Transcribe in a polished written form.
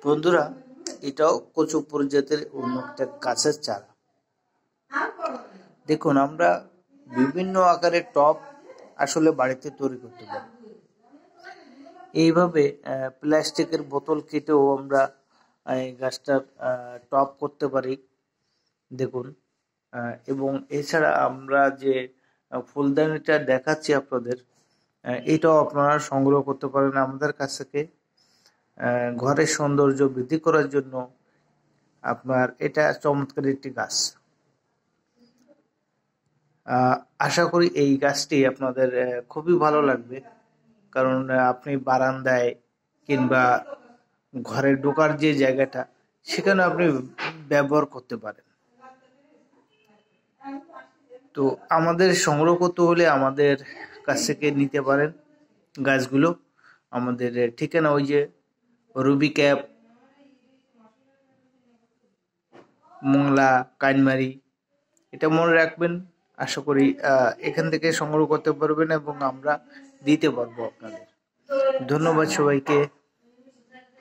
বন্ধুরা, এটাও কচু প্রজাতির অন্য একটা গাছের চারা। দেখুন, আমরা বিভিন্ন আকারের টব আসলে বাড়িতে তৈরি করতে পারি। এইভাবে প্লাস্টিকের বোতল কেটেও আমরা এই গাছটার টব করতে পারি। দেখুন, এবং এছাড়া আমরা যে ফুলদানিটা দেখাচ্ছি আপনাদের, এটাও আপনারা সংগ্রহ করতে পারেন আমাদের কাছ থেকে। ঘরের সৌন্দর্য বৃদ্ধি করার জন্য আপনার এটা চমৎকার একটি গাছ। আশা করি এই গাছটি আপনাদের খুবই ভালো লাগবে, কারণ আপনি বারান্দায় কিংবা ঘরে ঢোকার যে জায়গাটা, সেখানে আপনি ব্যবহার করতে পারেন। তো আমাদের সংগ্রহ করতে হলে আমাদের কাছ থেকে নিতে পারেন গাছগুলো। আমাদের ঠিকানা ওই যে রুবি ক্যাপ, মোংলা, কাইনমারি, এটা মনে রাখবেন। আশা করি এখান থেকে সংগ্রহ করতে পারবেন এবং আমরা দিতে পারবো আপনাদের। ধন্যবাদ সবাইকে।